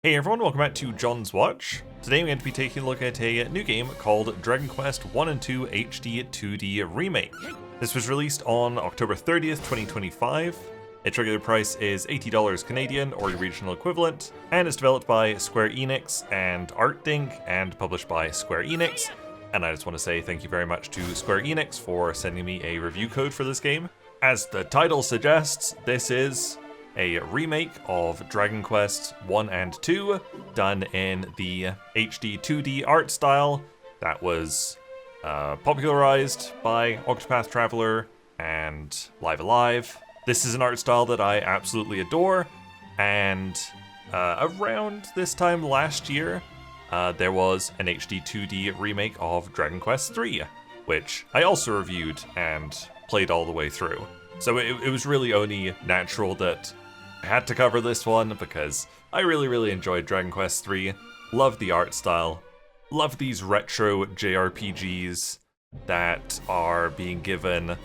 Hey everyone, welcome back to John's Watch. Today I'm going to be taking a look at a new game called Dragon Quest 1 and 2 HD-2D Remake. This was released on October 30th, 2025. Its regular price is $80 Canadian, or your regional equivalent, and it's developed by Square Enix and Erdrick, and published by Square Enix. And I just want to say thank you very much to Square Enix for sending me a review code for this game. As the title suggests, this is a remake of Dragon Quest 1 and 2, done in the HD-2D art style that was popularized by Octopath Traveler and Live Alive. This is an art style that I absolutely adore, and around this time last year, there was an HD-2D remake of Dragon Quest 3, which I also reviewed and played all the way through. So it was really only natural that I had to cover this one because I really enjoyed Dragon Quest 3, loved the art style, loved these retro JRPGs that are being given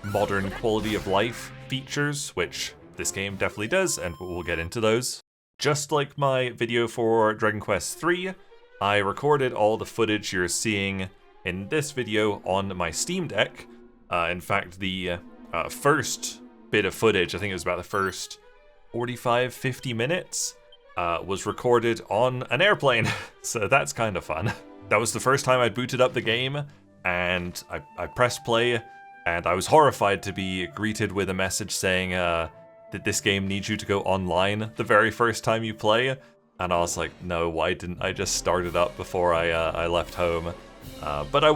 modern quality of life features, which this game definitely does, and we'll get into those. Just like my video for Dragon Quest 3, I recorded all the footage you're seeing in this video on my Steam Deck. In fact, the first bit of footage, I think it was about the first 45-50 minutes, was recorded on an airplane, so that's kind of fun. That was the first time I'd booted up the game, and I pressed play, and I was horrified to be greeted with a message saying that this game needs you to go online the very first time you play, and I was like, no, why didn't I just start it up before I left home? But there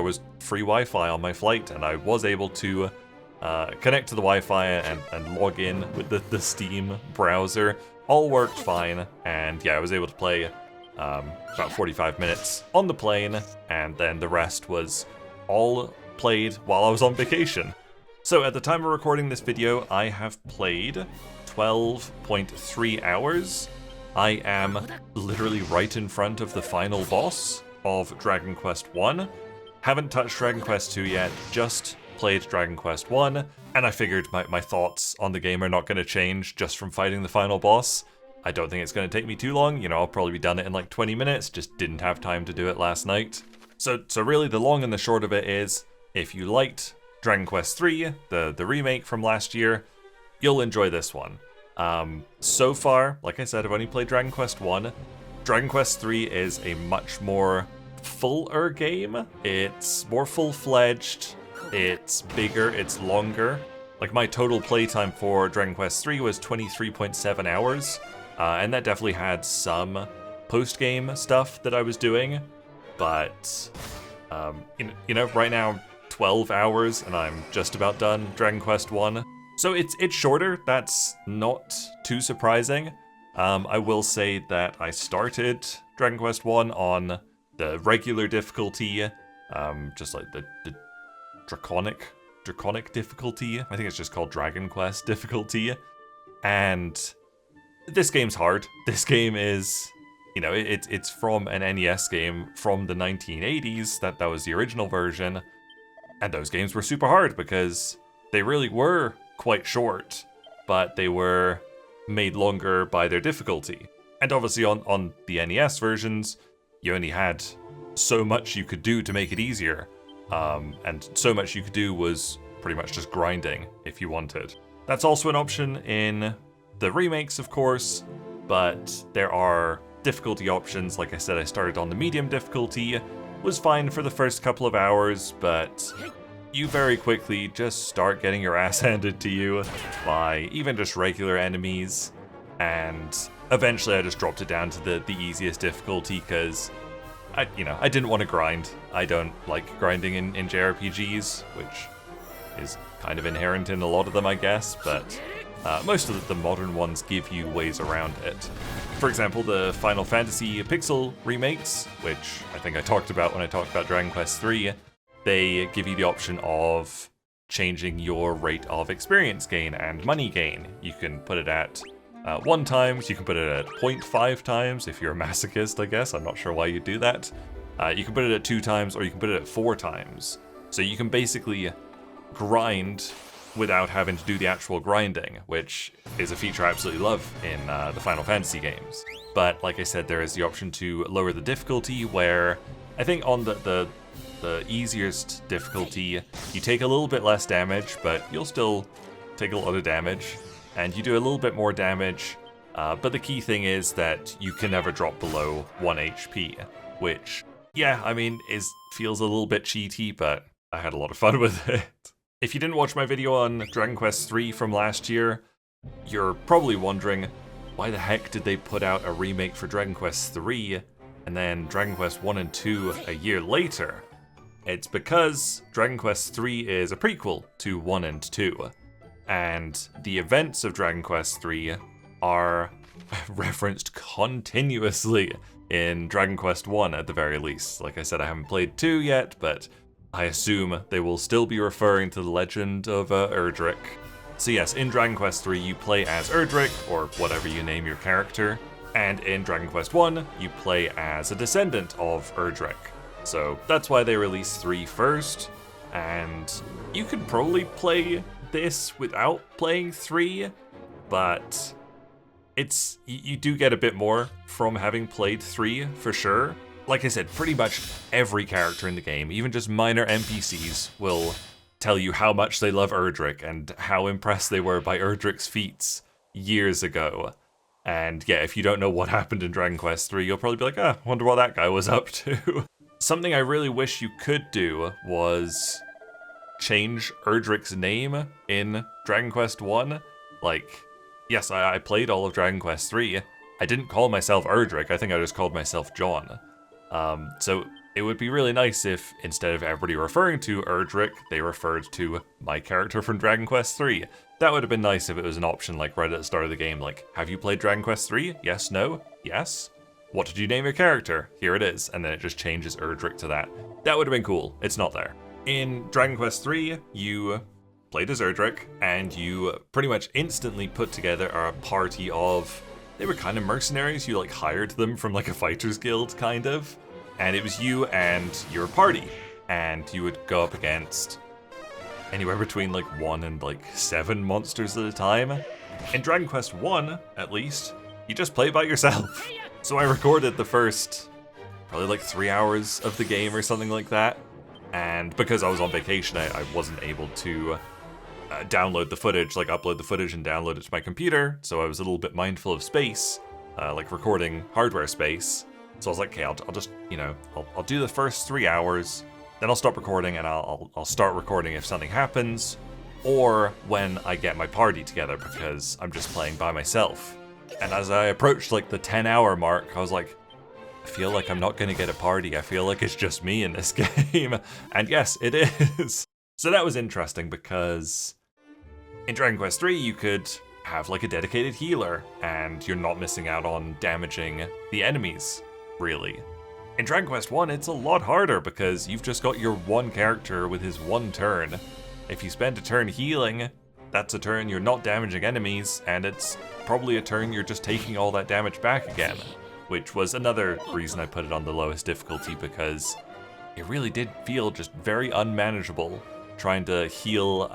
was free Wi-Fi on my flight, and I was able to connect to the Wi-Fi and log in with the Steam browser. All worked fine, and yeah, I was able to play about 45 minutes on the plane, and then the rest was all played while I was on vacation. So at the time of recording this video, I have played 12.3 hours. I am literally right in front of the final boss of Dragon Quest 1. Haven't touched Dragon Quest 2 yet, just played Dragon Quest 1, and I figured my thoughts on the game are not going to change just from fighting the final boss. I don't think it's going to take me too long, you know, I'll probably be done it in like 20 minutes, just didn't have time to do it last night. So really the long and the short of it is, if you liked Dragon Quest 3, the remake from last year, you'll enjoy this one. So far, like I said, I've only played Dragon Quest 1. Dragon Quest 3 is a much more fuller game. It's more full-fledged, it's bigger, it's longer. Like, my total playtime for Dragon Quest 3 was 23.7 hours, and that definitely had some post-game stuff that I was doing, but, you know, right now, 12 hours, and I'm just about done Dragon Quest 1. So it's shorter, that's not too surprising. I will say that I started Dragon Quest 1 on the regular difficulty, just like the draconic difficulty. I think it's just called Dragon Quest difficulty. And this game's hard. This game is, you know, it's from an NES game from the 1980s. That was the original version. And those games were super hard because they really were quite short, but they were made longer by their difficulty. And obviously on the NES versions, you only had so much you could do to make it easier. And so much you could do was pretty much just grinding if you wanted. That's also an option in the remakes, of course, but there are difficulty options. Like I said, I started on the medium difficulty, was fine for the first couple of hours, but you very quickly just start getting your ass handed to you by even just regular enemies, and eventually I just dropped it down to the easiest difficulty because I didn't want to grind. I don't like grinding in JRPGs, which is kind of inherent in a lot of them, I guess, but most of the modern ones give you ways around it. For example, the Final Fantasy Pixel remakes, which I think I talked about when I talked about Dragon Quest 3, they give you the option of changing your rate of experience gain and money gain. You can put it at 1 times, you can put it at 0.5 times if you're a masochist, I guess. I'm not sure why you do that. You can put it at 2 times, or you can put it at 4 times. So you can basically grind without having to do the actual grinding, which is a feature I absolutely love in the Final Fantasy games. But like I said, there is the option to lower the difficulty, where I think on the easiest difficulty, you take a little bit less damage, but you'll still take a lot of damage, and you do a little bit more damage, but the key thing is that you can never drop below 1 HP, which, yeah, I mean, feels a little bit cheaty, but I had a lot of fun with it. If you didn't watch my video on Dragon Quest III from last year, you're probably wondering, why the heck did they put out a remake for Dragon Quest III and then Dragon Quest 1 and 2 a year later? It's because Dragon Quest III is a prequel to 1 and 2, and the events of Dragon Quest III are referenced continuously in Dragon Quest 1 at the very least. Like I said, I haven't played 2 yet, but I assume they will still be referring to the legend of Erdrick. So yes, in Dragon Quest III you play as Erdrick, or whatever you name your character, and in Dragon Quest 1 you play as a descendant of Erdrick. So that's why they released 3 first, and you could probably play this without playing 3, but you do get a bit more from having played 3 for sure. Like I said, pretty much every character in the game, even just minor NPCs, will tell you how much they love Erdrick and how impressed they were by Erdrick's feats years ago. And yeah, if you don't know what happened in Dragon Quest III, you'll probably be like, I wonder what that guy was up to. Something I really wish you could do was change Erdrick's name in Dragon Quest 1. Like, yes, I played all of Dragon Quest III. I didn't call myself Erdrick, I think I just called myself John. So it would be really nice if, instead of everybody referring to Erdrick, they referred to my character from Dragon Quest III. That would have been nice if it was an option like right at the start of the game, like, have you played Dragon Quest III? Yes, no, yes. What did you name your character? Here it is, and then it just changes Erdrick to that. That would have been cool. It's not there. In Dragon Quest III, you played as Erdrick, and you pretty much instantly put together a party of, they were kind of mercenaries, you like hired them from like a fighter's guild, kind of. And it was you and your party, and you would go up against anywhere between like 1 and like 7 monsters at a time. In Dragon Quest 1, at least, you just play by yourself. So I recorded the first probably like 3 hours of the game or something like that, and because I was on vacation, I wasn't able to download the footage, like upload the footage and download it to my computer, so I was a little bit mindful of space, like recording hardware space. So I was like, okay, I'll just, you know, I'll do the first 3 hours, then I'll stop recording, and I'll start recording if something happens, or when I get my party together, because I'm just playing by myself. And as I approached like the 10-hour mark, I was like, I feel like I'm not going to get a party. I feel like it's just me in this game. And yes, it is. So that was interesting, because in Dragon Quest III, you could have like a dedicated healer, and you're not missing out on damaging the enemies, really. In Dragon Quest 1, it's a lot harder, because you've just got your one character with his one turn. If you spend a turn healing, that's a turn you're not damaging enemies, and it's probably a turn you're just taking all that damage back again. Which was another reason I put it on the lowest difficulty, because it really did feel just very unmanageable trying to out-heal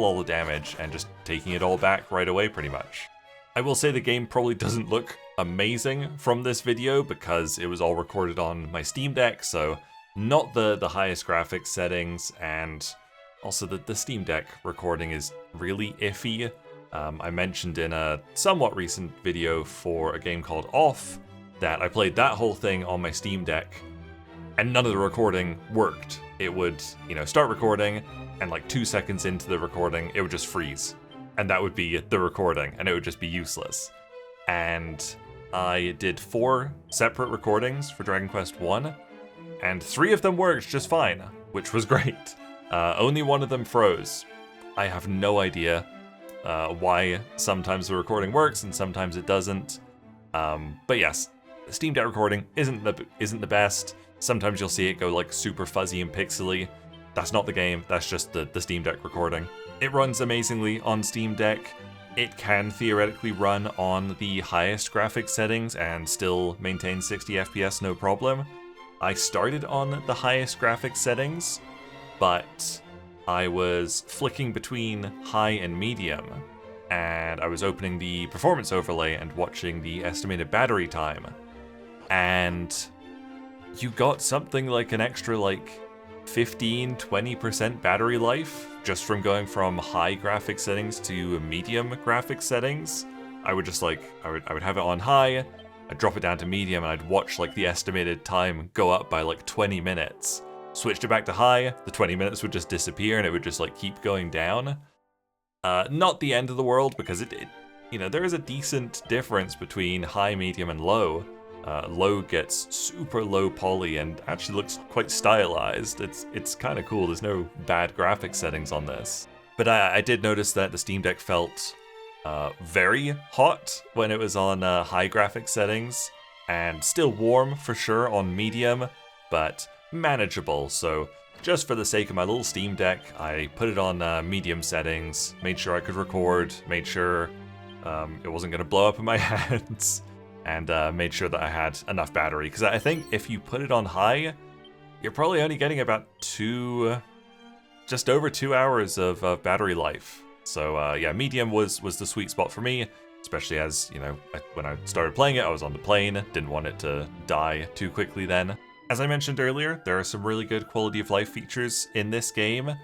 all the damage and just taking it all back right away pretty much. I will say the game probably doesn't look amazing from this video, because it was all recorded on my Steam Deck, so not the highest graphics settings, and also the Steam Deck recording is really iffy. I mentioned in a somewhat recent video for a game called Off that I played that whole thing on my Steam Deck, and none of the recording worked. It would, you know, start recording, and like 2 seconds into the recording, it would just freeze. And that would be the recording, and it would just be useless. And I did 4 separate recordings for Dragon Quest 1, and 3 of them worked just fine, which was great. Only one of them froze. I have no idea why sometimes the recording works and sometimes it doesn't. But yes, the Steam Deck recording isn't the best. Sometimes you'll see it go like super fuzzy and pixely. That's not the game, that's just the Steam Deck recording. It runs amazingly on Steam Deck. It can theoretically run on the highest graphics settings and still maintain 60 FPS no problem. I started on the highest graphics settings, but I was flicking between high and medium, and I was opening the performance overlay and watching the estimated battery time, and you got something like an extra 15-20% battery life just from going from high graphic settings to medium graphic settings. I would just I would have it on high, I'd drop it down to medium, and I'd watch the estimated time go up by 20 minutes. Switched it back to high, the 20 minutes would just disappear and it would just keep going down. Not the end of the world, because there is a decent difference between high, medium, and low. Low gets super low poly and actually looks quite stylized. It's kind of cool. There's no bad graphic settings on this. But I did notice that the Steam Deck felt very hot when it was on high graphic settings, and still warm for sure on medium, but manageable. So just for the sake of my little Steam Deck, I put it on medium settings, made sure I could record, made sure it wasn't going to blow up in my hands, and made sure that I had enough battery. Because I think if you put it on high, you're probably only getting about just over 2 hours of battery life. So yeah, medium was the sweet spot for me, especially as, when I started playing it, I was on the plane, didn't want it to die too quickly then. As I mentioned earlier, there are some really good quality of life features in this game.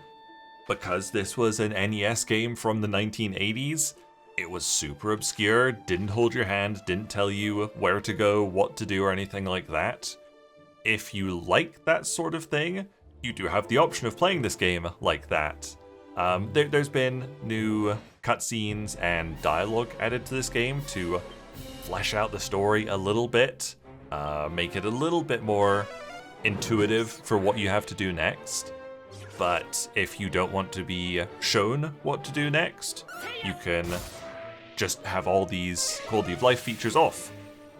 Because this was an NES game from the 1980s, it was super obscure, didn't hold your hand, didn't tell you where to go, what to do, or anything like that. If you like that sort of thing, you do have the option of playing this game like that. There's been new cutscenes and dialogue added to this game to flesh out the story a little bit, make it a little bit more intuitive for what you have to do next. But if you don't want to be shown what to do next, you can just have all these quality of life features off.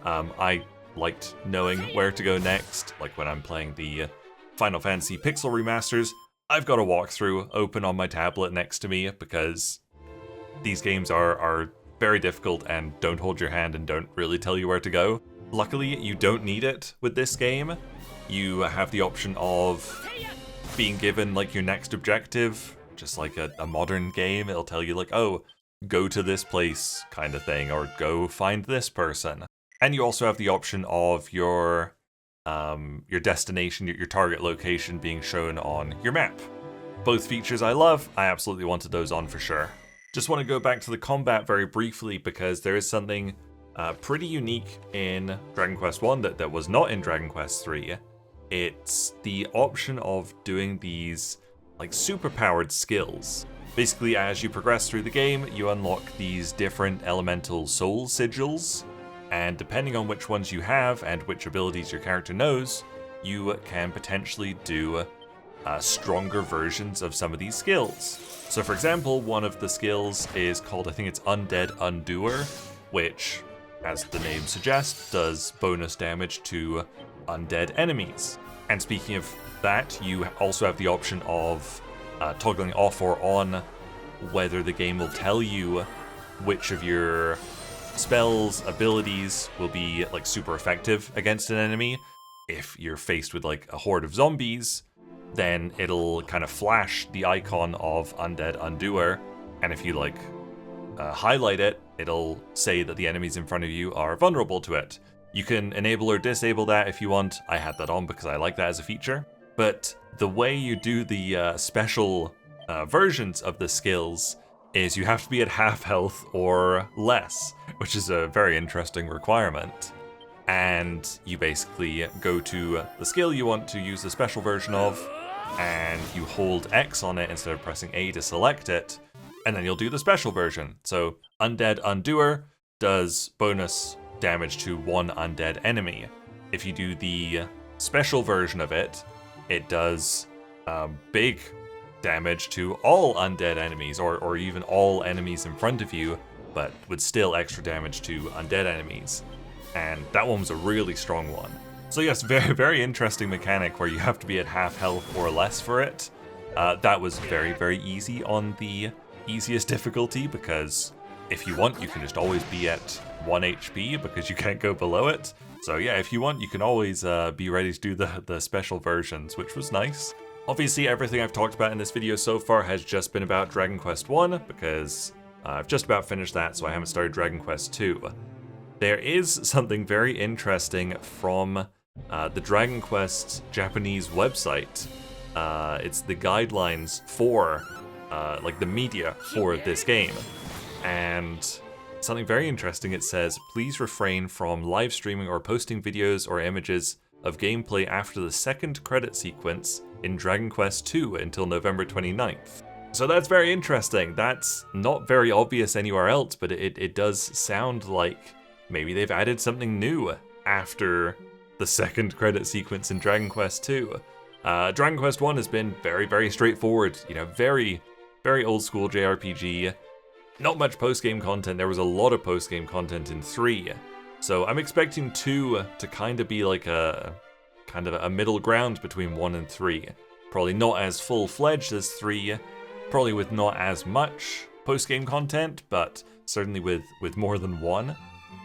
I liked knowing where to go next, like when I'm playing the Final Fantasy Pixel remasters, I've got a walkthrough open on my tablet next to me because these games are very difficult and don't hold your hand and don't really tell you where to go. Luckily, you don't need it with this game. You have the option of being given your next objective, just like a modern game. It'll tell you oh, go to this place kind of thing, or go find this person. And you also have the option of your destination, your target location being shown on your map. Both features I love. I absolutely wanted those on for sure. Just want to go back to the combat very briefly because there is something pretty unique in Dragon Quest 1 that was not in Dragon Quest 3. It's the option of doing these super powered skills. Basically, as you progress through the game, you unlock these different elemental soul sigils, and depending on which ones you have and which abilities your character knows, you can potentially do stronger versions of some of these skills. So for example, one of the skills is called, I think it's Undead Undoer, which, as the name suggests, does bonus damage to undead enemies. And speaking of that, you also have the option of toggling off or on whether the game will tell you which of your spells, abilities will be super effective against an enemy. If you're faced with a horde of zombies, then it'll kind of flash the icon of Undead Undoer, and if you highlight it, it'll say that the enemies in front of you are vulnerable to it. You can enable or disable that if you want. I had that on because I like that as a feature. But the way you do the special versions of the skills is you have to be at half health or less, which is a very interesting requirement. And you basically go to the skill you want to use the special version of, and you hold X on it instead of pressing A to select it, and then you'll do the special version. So Undead Undoer does bonus damage to one undead enemy. If you do the special version of it, it does big damage to all undead enemies, or even all enemies in front of you, but with still extra damage to undead enemies. And that one was a really strong one. So yes, very, very interesting mechanic where you have to be at half health or less for it. That was very, very easy on the easiest difficulty, because if you want, you can just always be at 1 HP because you can't go below it. So yeah, if you want, you can always be ready to do the special versions, which was nice. Obviously, everything I've talked about in this video so far has just been about Dragon Quest 1, because I've just about finished that, so I haven't started Dragon Quest 2. There is something very interesting from the Dragon Quest Japanese website. It's the guidelines for, like the media for this game. And something very interesting, it says, please refrain from live streaming or posting videos or images of gameplay after the second credit sequence in Dragon Quest 2 until November 29th. So that's very interesting. That's not very obvious anywhere else, but it does sound like maybe they've added something new after the second credit sequence in Dragon Quest 2. Dragon Quest 1 has been very, very straightforward, you know, very, very old school JRPG. Not much post-game content. There was a lot of post-game content in 3. So I'm expecting 2 to kind of be like a middle ground between 1 and 3. Probably not as full-fledged as 3, probably with not as much post-game content, but certainly with more than 1.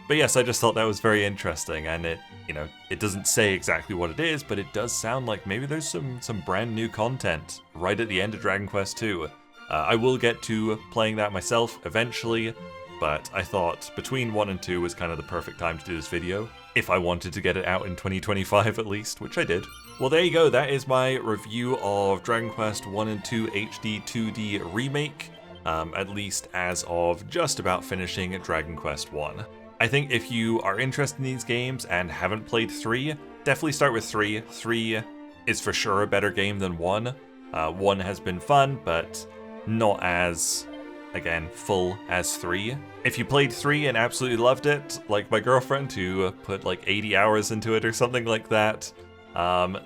But yes, I just thought that was very interesting, and it doesn't say exactly what it is, but it does sound like maybe there's some brand new content right at the end of Dragon Quest 2. I will get to playing that myself eventually, but I thought between 1 and 2 was kind of the perfect time to do this video, if I wanted to get it out in 2025 at least, which I did. Well, there you go, that is my review of Dragon Quest 1 and 2 HD-2D Remake, at least as of just about finishing Dragon Quest 1. I think if you are interested in these games and haven't played 3, definitely start with 3. 3 is for sure a better game than 1. 1 has been fun, but not as, again, full as 3. If you played 3 and absolutely loved it, like my girlfriend who put like 80 hours into it or something like that,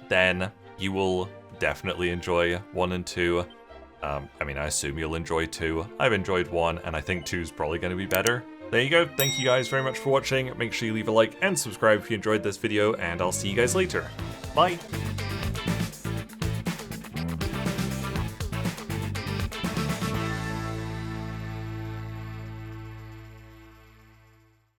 then you will definitely enjoy 1 and 2. I mean, I assume you'll enjoy 2. I've enjoyed 1, and I think 2 is probably going to be better. There you go, thank you guys very much for watching. Make sure you leave a like and subscribe if you enjoyed this video, and I'll see you guys later. Bye!